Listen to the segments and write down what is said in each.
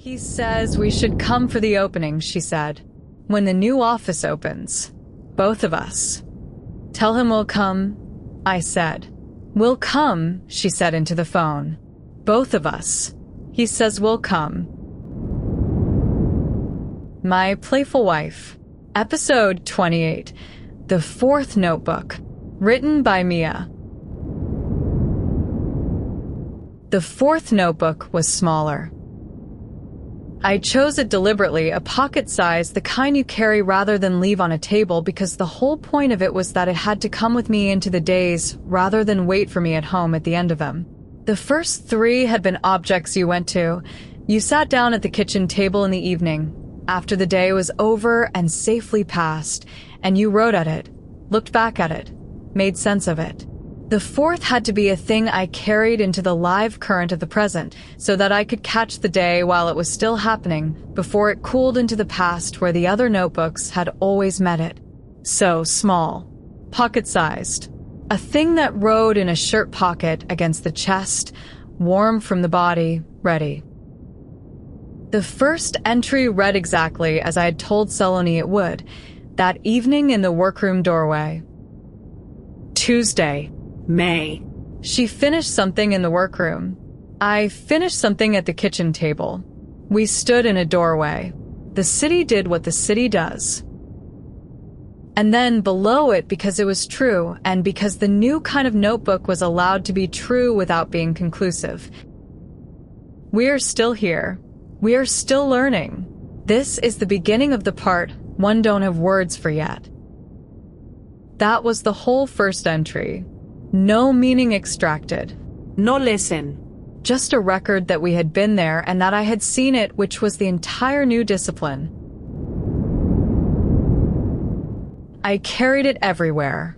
He says we should come for the opening, she said. When the new office opens. Both of us. Tell him we'll come, I said. We'll come, she said into the phone. Both of us. He says we'll come. My Playful Wife. Episode 28. The Fourth Notebook. Written by Mia. The fourth notebook was smaller. I chose it deliberately, a pocket size, the kind you carry rather than leave on a table, because the whole point of it was that it had to come with me into the days rather than wait for me at home at the end of them. The first three had been objects you went to. You sat down at the kitchen table in the evening, after the day was over and safely passed, and you wrote at it, looked back at it, made sense of it. The fourth had to be a thing I carried into the live current of the present, so that I could catch the day while it was still happening, before it cooled into the past where the other notebooks had always met it. So small, pocket-sized, a thing that rode in a shirt pocket against the chest, warm from the body, ready. The first entry read exactly as I had told Saloni it would, that evening in the workroom doorway. Tuesday. May. She finished something in the workroom. I finished something at the kitchen table. We stood in a doorway. The city did what the city does. And then below it, because it was true, and because the new kind of notebook was allowed to be true without being conclusive. We are still here. We are still learning. This is the beginning of the part one don't have words for yet. That was the whole first entry. No meaning extracted. No listen. Just a record that we had been there and that I had seen it, which was the entire new discipline. I carried it everywhere.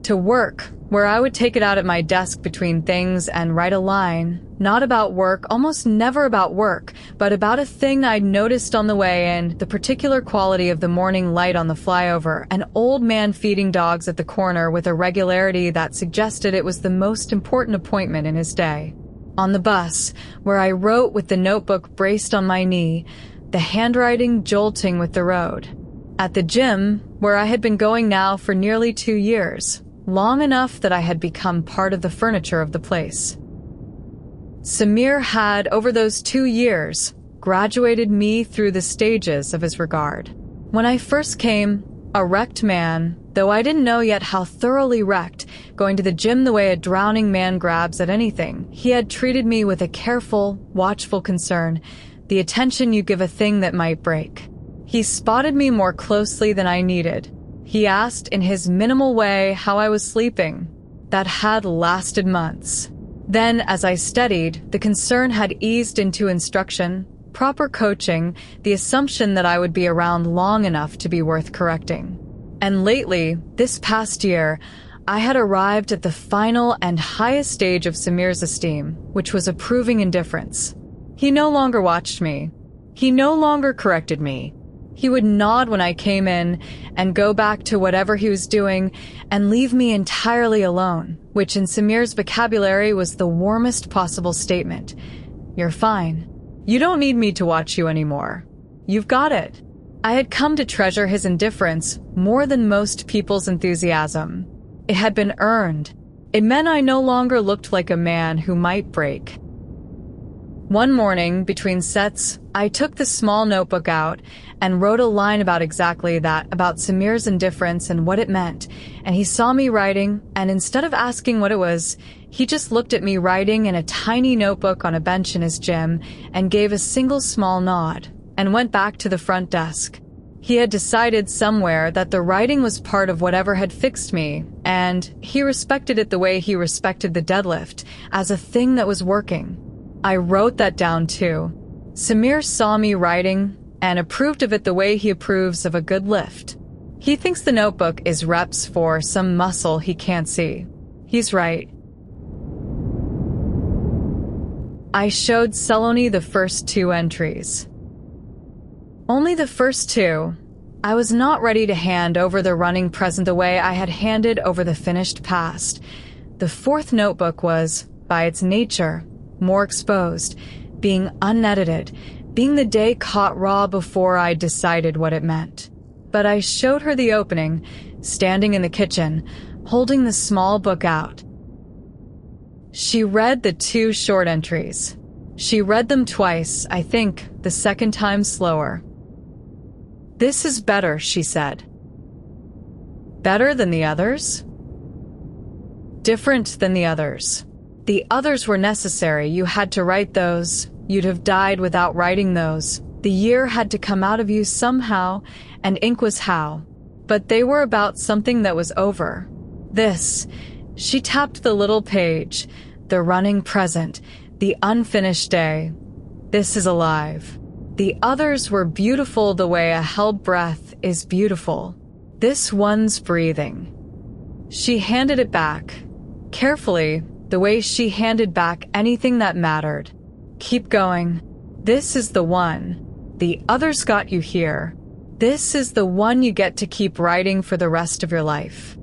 To work, where I would take it out at my desk between things and write a line, not about work, almost never about work, but about a thing I'd noticed on the way in, the particular quality of the morning light on the flyover, an old man feeding dogs at the corner with a regularity that suggested it was the most important appointment in his day. On the bus, where I wrote with the notebook braced on my knee, the handwriting jolting with the road. At the gym, where I had been going now for nearly 2 years, long enough that I had become part of the furniture of the place. Samir had, over those 2 years, graduated me through the stages of his regard. When I first came, a wrecked man, though I didn't know yet how thoroughly wrecked, going to the gym the way a drowning man grabs at anything, he had treated me with a careful, watchful concern, the attention you give a thing that might break. He spotted me more closely than I needed. He asked in his minimal way how I was sleeping. That had lasted months. Then, as I studied, the concern had eased into instruction, proper coaching, the assumption that I would be around long enough to be worth correcting. And lately, this past year, I had arrived at the final and highest stage of Samir's esteem, which was approving indifference. He no longer watched me. He no longer corrected me. He would nod when I came in and go back to whatever he was doing and leave me entirely alone, which in Samir's vocabulary was the warmest possible statement. You're fine. You don't need me to watch you anymore. You've got it. I had come to treasure his indifference more than most people's enthusiasm. It had been earned. It meant I no longer looked like a man who might break. One morning, between sets, I took the small notebook out and wrote a line about exactly that, about Samir's indifference and what it meant, and he saw me writing, and instead of asking what it was, he just looked at me writing in a tiny notebook on a bench in his gym and gave a single small nod, and went back to the front desk. He had decided somewhere that the writing was part of whatever had fixed me, and he respected it the way he respected the deadlift, as a thing that was working. I wrote that down too. Samir saw me writing and approved of it the way he approves of a good lift. He thinks the notebook is reps for some muscle he can't see. He's right. I showed Saloni the first 2 entries. Only the first 2. I was not ready to hand over the running present the way I had handed over the finished past. The fourth notebook was, by its nature, more exposed, being unedited, being the day caught raw before I decided what it meant. But I showed her the opening, standing in the kitchen, holding the small book out. She read the 2 short entries. She read them twice, I think, the second time slower. "This is better," she said. "Better than the others?" "Different than the others. The others were necessary. You had to write those. You'd have died without writing those. The year had to come out of you somehow, and ink was how. But they were about something that was over. This," she tapped the little page, "the running present, the unfinished day. This is alive. The others were beautiful the way a held breath is beautiful. This one's breathing." She handed it back, carefully, the way she handed back anything that mattered. "Keep going. This is the one. The others got you here. This is the one you get to keep writing for the rest of your life."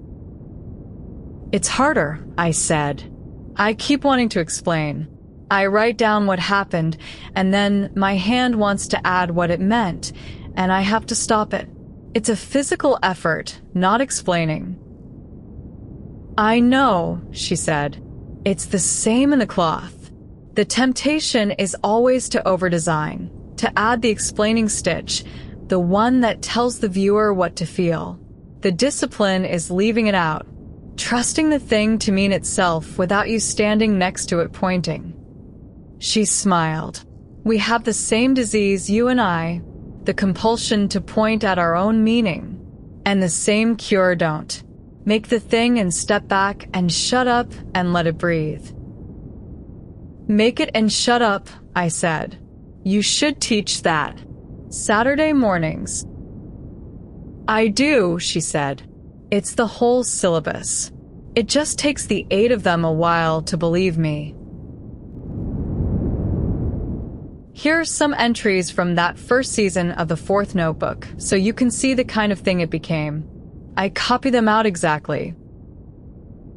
"It's harder," I said. I keep wanting to explain. I write down what happened, and then my hand wants to add what it meant, and I have to stop it. It's a physical effort, not explaining. "I know," she said. "It's the same in the cloth. The temptation is always to overdesign, to add the explaining stitch, the one that tells the viewer what to feel. The discipline is leaving it out, trusting the thing to mean itself without you standing next to it pointing." She smiled. "We have the same disease, you and I, the compulsion to point at our own meaning. And the same cure, don't. Make the thing and step back and shut up and let it breathe." "Make it and shut up," I said. "You should teach that. Saturday mornings." "I do," she said. "It's the whole syllabus. It just takes the 8 of them a while to believe me." Here are some entries from that first season of the 4th notebook, so you can see the kind of thing it became. I copy them out exactly.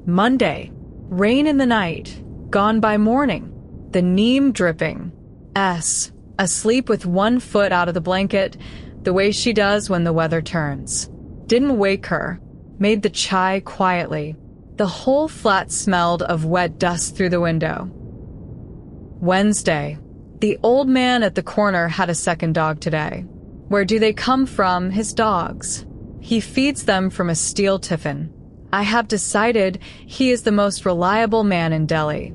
Monday, rain in the night, gone by morning, the neem dripping. S, asleep with 1 foot out of the blanket, the way she does when the weather turns. Didn't wake her, made the chai quietly. The whole flat smelled of wet dust through the window. Wednesday, the old man at the corner had a second dog today. Where do they come from, his dogs? He feeds them from a steel tiffin. I have decided he is the most reliable man in Delhi.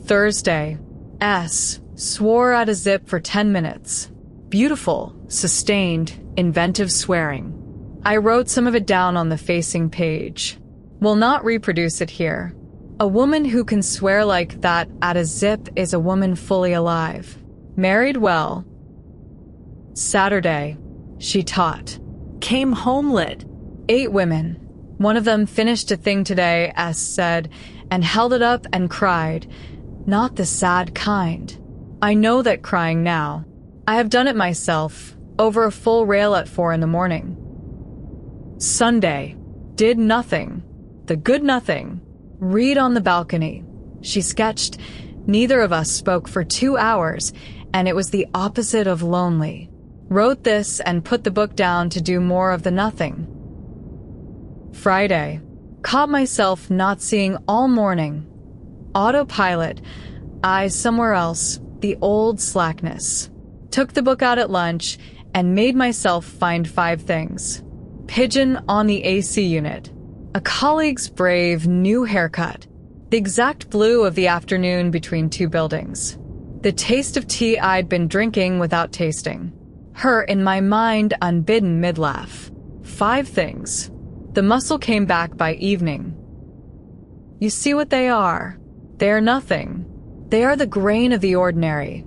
Thursday, S swore at a zip for 10 minutes. Beautiful, sustained, inventive swearing. I wrote some of it down on the facing page. Will not reproduce it here. A woman who can swear like that at a zip is a woman fully alive. Married well. Saturday, she taught. Came home lit. 8 women. One of them finished a thing today, S said, and held it up and cried. Not the sad kind. I know that crying now. I have done it myself, over a full rail at 4 in the morning. Sunday, did nothing. The good nothing. Read on the balcony. She sketched. Neither of us spoke for 2 hours, and it was the opposite of lonely. Wrote this and put the book down to do more of the nothing. Friday. Caught myself not seeing all morning. Autopilot. Eyes somewhere else. The old slackness. Took the book out at lunch and made myself find 5 things. Pigeon on the AC unit. A colleague's brave new haircut. The exact blue of the afternoon between 2 buildings. The taste of tea I'd been drinking without tasting. Her, in my mind, unbidden mid-laugh. 5 things. The muscle came back by evening. You see what they are. They are nothing. They are the grain of the ordinary.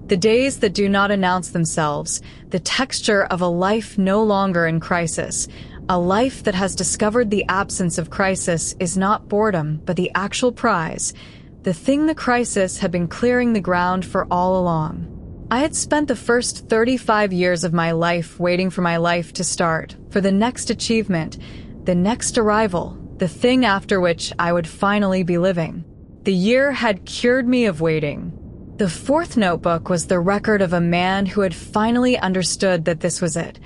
The days that do not announce themselves, the texture of a life no longer in crisis. A life that has discovered the absence of crisis is not boredom, but the actual prize. The thing the crisis had been clearing the ground for all along. I had spent the first 35 years of my life waiting for my life to start, for the next achievement, the next arrival, the thing after which I would finally be living. The year had cured me of waiting. The fourth notebook was the record of a man who had finally understood that this was it,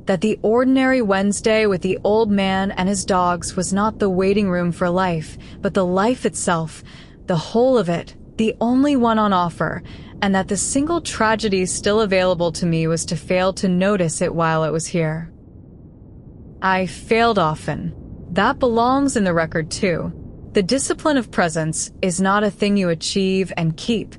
that the ordinary Wednesday with the old man and his dogs was not the waiting room for life, but the life itself, the whole of it, the only one on offer, and that the single tragedy still available to me was to fail to notice it while it was here. I failed often. That belongs in the record too. The discipline of presence is not a thing you achieve and keep.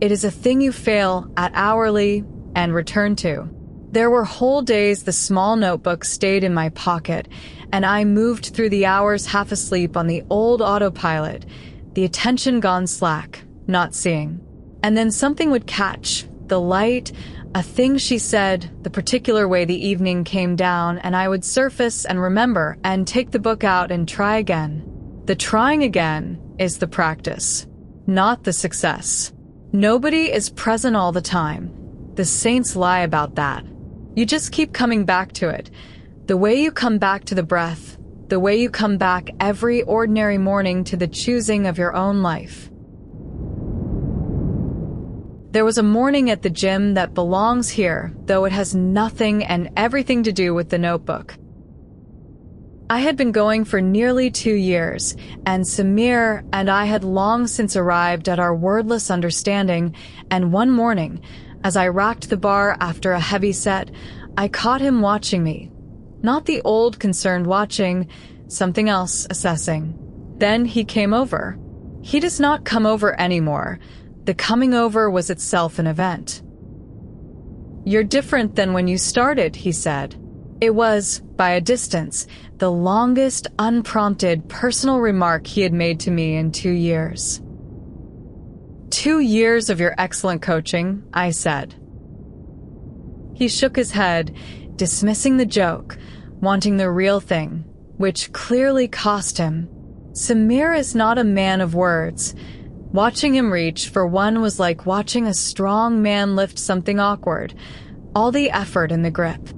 It is a thing you fail at hourly and return to. There were whole days the small notebook stayed in my pocket, and I moved through the hours half asleep on the old autopilot, the attention gone slack, not seeing. And then something would catch, the light, a thing she said, the particular way the evening came down, and I would surface and remember and take the book out and try again. The trying again is the practice, not the success. Nobody is present all the time. The saints lie about that. You just keep coming back to it. The way you come back to the breath, the way you come back every ordinary morning to the choosing of your own life. There was a morning at the gym that belongs here, though it has nothing and everything to do with the notebook. I had been going for nearly 2 years, and Samir and I had long since arrived at our wordless understanding, and one morning, as I racked the bar after a heavy set, I caught him watching me. Not the old concerned watching, something else assessing. Then he came over. He does not come over anymore. The coming over was itself an event. "You're different than when you started," he said. It was, by a distance, the longest unprompted personal remark he had made to me in 2 years. 2 years of your excellent coaching," I said. He shook his head, dismissing the joke, wanting the real thing, which clearly cost him. Samir is not a man of words. Watching him reach for one was like watching a strong man lift something awkward, all the effort in the grip.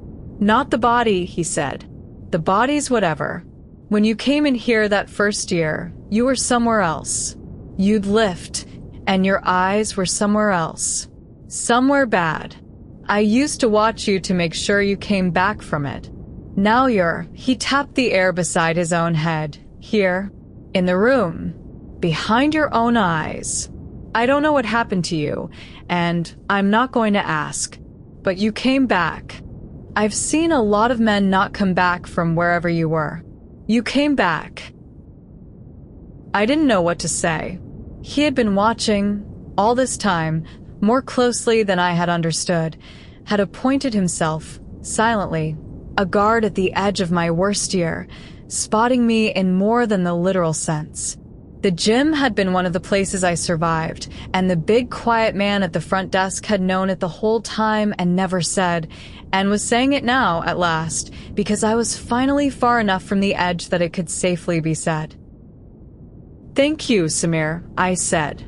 "Not the body," he said. "The body's whatever. When you came in here that first year, you were somewhere else. You'd lift, and your eyes were somewhere else. Somewhere bad. I used to watch you to make sure you came back from it. Now he tapped the air beside his own head, here, in the room, behind your own eyes. I don't know what happened to you, and I'm not going to ask, but you came back. I've seen a lot of men not come back from wherever you were. You came back." I didn't know what to say. He had been watching, all this time, more closely than I had understood, had appointed himself, silently, a guard at the edge of my worst year, spotting me in more than the literal sense. The gym had been one of the places I survived, and the big quiet man at the front desk had known it the whole time and never said, and was saying it now, at last, because I was finally far enough from the edge that it could safely be said. "Thank you, Samir," I said.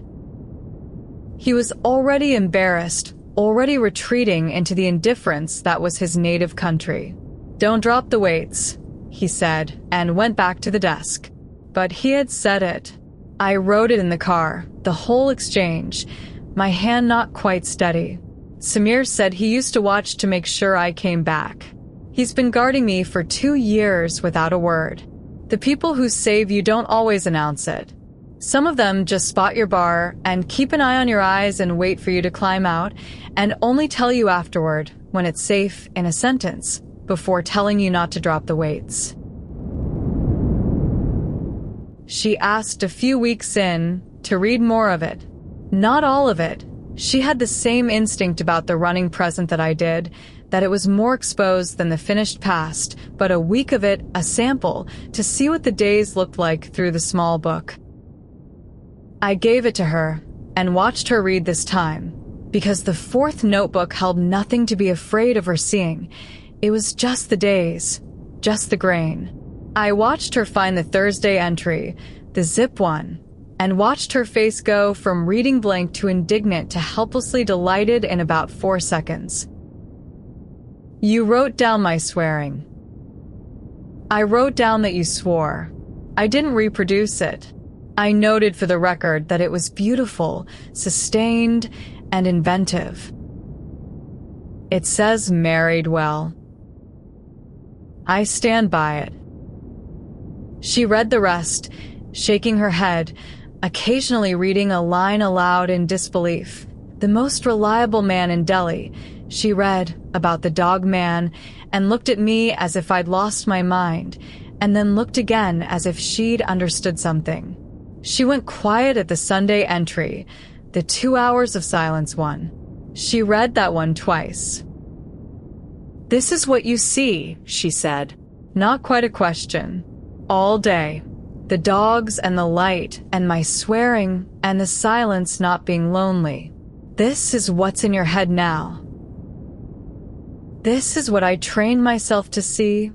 He was already embarrassed, already retreating into the indifference that was his native country. "Don't drop the weights," he said, and went back to the desk. But he had said it. I wrote it in the car, the whole exchange, my hand not quite steady. Samir said he used to watch to make sure I came back. He's been guarding me for 2 years without a word. The people who save you don't always announce it. Some of them just spot your bar and keep an eye on your eyes and wait for you to climb out, and only tell you afterward, when it's safe, in a sentence, before telling you not to drop the weights. She asked a few weeks in to read more of it. Not all of it. She had the same instinct about the running present that I did, that it was more exposed than the finished past, but a week of it, a sample, to see what the days looked like through the small book. I gave it to her and watched her read this time, because the fourth notebook held nothing to be afraid of her seeing. It was just the days, just the grain. I watched her find the Thursday entry, the zip one, and watched her face go from reading blank to indignant to helplessly delighted in about 4 seconds. "You wrote down my swearing." "I wrote down that you swore. I didn't reproduce it. I noted for the record that it was beautiful, sustained, and inventive. It says married well. I stand by it. She read the rest, shaking her head, occasionally reading a line aloud in disbelief. The most reliable man in Delhi. She read about the dog man and looked at me as if I'd lost my mind, and then looked again as if she'd understood something. She went quiet at the Sunday entry, the 2 hours of silence one. She read that one twice. "This is what you see," she said. Not quite a question. All day. The dogs and the light and my swearing and the silence not being lonely. This is what's in your head now. This is what I trained myself to see,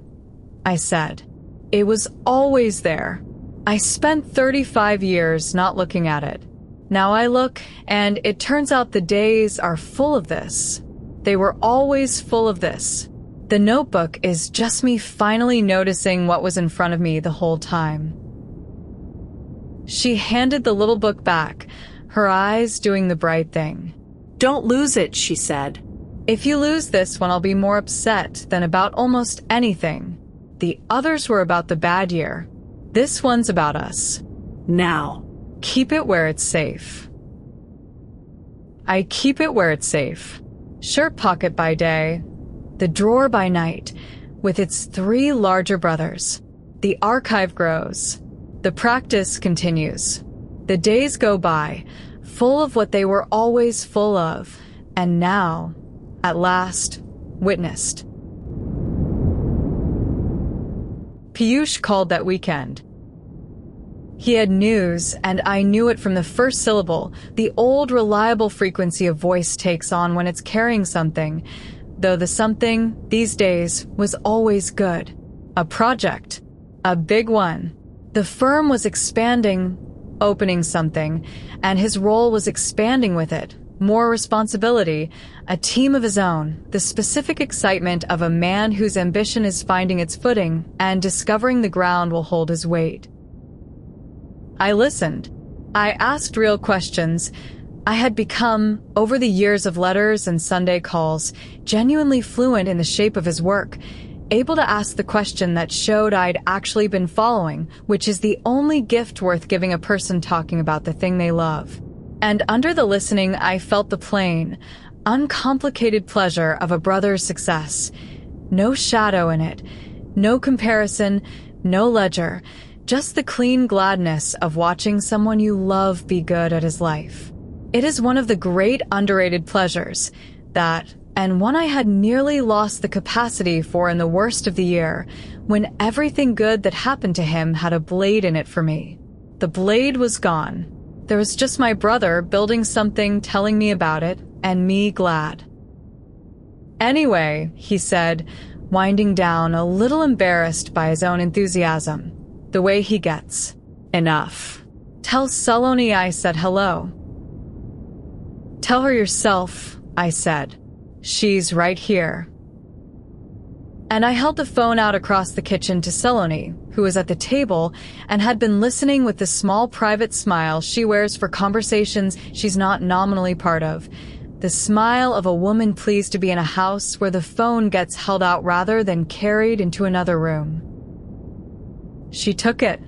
I said. It was always there. I spent 35 years not looking at it. Now I look, and it turns out the days are full of this. They were always full of this. The notebook is just me finally noticing what was in front of me the whole time. She handed the little book back, her eyes doing the bright thing. "Don't lose it," she said. "If you lose this one, I'll be more upset than about almost anything. The others were about the bad year. This one's about us. Now, keep it where it's safe." I keep it where it's safe. Shirt pocket by day, the drawer by night, with its 3 larger brothers. The archive grows. The practice continues. The days go by, full of what they were always full of, and now, at last, witnessed. Piyush called that weekend. He had news, and I knew it from the first syllable, the old reliable frequency a voice takes on when it's carrying something, though the something, these days, was always good. A project. A big one. The firm was expanding, opening something, and his role was expanding with it. More responsibility, a team of his own, the specific excitement of a man whose ambition is finding its footing and discovering the ground will hold his weight. I listened. I asked real questions. I had become, over the years of letters and Sunday calls, genuinely fluent in the shape of his work, able to ask the question that showed I'd actually been following, which is the only gift worth giving a person talking about the thing they love. And under the listening, I felt the plain, uncomplicated pleasure of a brother's success. No shadow in it, no comparison, no ledger, just the clean gladness of watching someone you love be good at his life. It is one of the great underrated pleasures that, and one I had nearly lost the capacity for in the worst of the year, when everything good that happened to him had a blade in it for me. The blade was gone. There was just my brother building something, telling me about it, and me glad. "Anyway," he said, winding down, a little embarrassed by his own enthusiasm. The way he gets. "Enough. Tell Saloni I said hello." "Tell her yourself," I said. "She's right here." And I held the phone out across the kitchen to Saloni, who was at the table and had been listening with the small private smile she wears for conversations she's not nominally part of. The smile of a woman pleased to be in a house where the phone gets held out rather than carried into another room. She took it.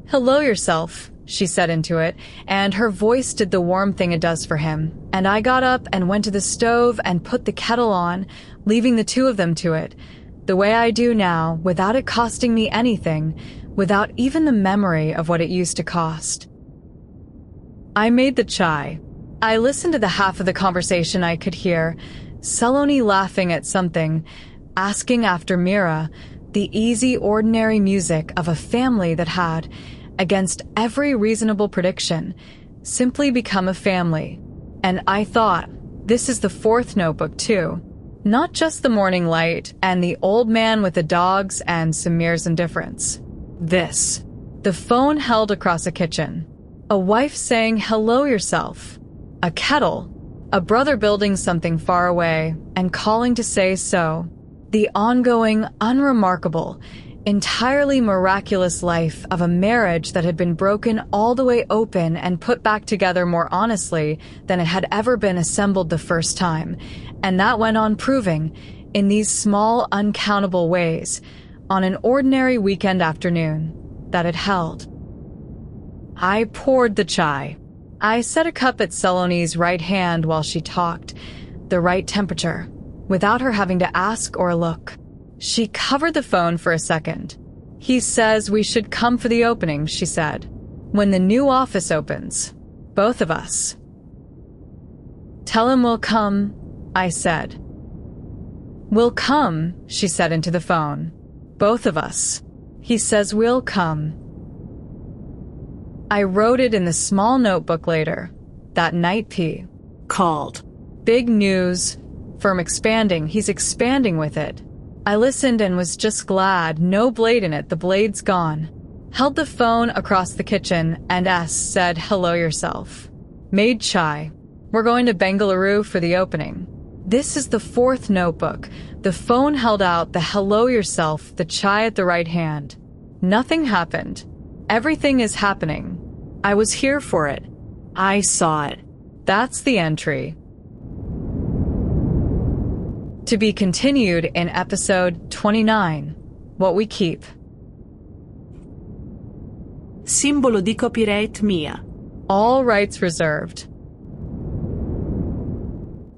"Hello yourself," she said into it, and her voice did the warm thing it does for him. And I got up and went to the stove and put the kettle on, leaving the 2 of them to it, the way I do now, without it costing me anything, without even the memory of what it used to cost. I made the chai. I listened to the half of the conversation I could hear, Saloni laughing at something, asking after Mira, the easy, ordinary music of a family that had, against every reasonable prediction, simply become a family. And I thought, this is the 4th notebook too. Not just the morning light and the old man with the dogs and Samir's indifference. This. The phone held across a kitchen. A wife saying hello yourself. A kettle. A brother building something far away and calling to say so. The ongoing, unremarkable, entirely miraculous life of a marriage that had been broken all the way open and put back together more honestly than it had ever been assembled the first time. And that went on proving, in these small, uncountable ways, on an ordinary weekend afternoon, that it held. I poured the chai. I set a cup at Saloni's right hand while she talked, the right temperature, without her having to ask or look. She covered the phone for a second. He says we should come for the opening, she said. When the new office opens. Both of us. Tell him we'll come, I said. We'll come, she said into the phone. Both of us. He says we'll come. I wrote it in the small notebook later, that night P. Called. Big news. Firm expanding. He's expanding with it. I listened and was just glad. No blade in it. The blade's gone. Held the phone across the kitchen and said, hello yourself. Made chai. We're going to Bengaluru for the opening. This is the fourth notebook. The phone held out, the hello yourself, the chai at the right hand. Nothing happened. Everything is happening. I was here for it. I saw it. That's the entry. To be continued in episode 29, What We Keep. Simbolo di copyright mia. All rights reserved.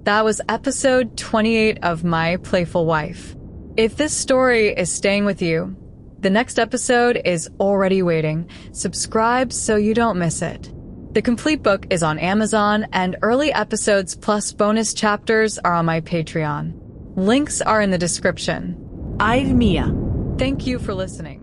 That was episode 28 of My Playful Wife. If this story is staying with you, the next episode is already waiting. Subscribe so you don't miss it. The complete book is on Amazon, and early episodes plus bonus chapters are on my Patreon. Links are in the description. Mia. Thank you for listening.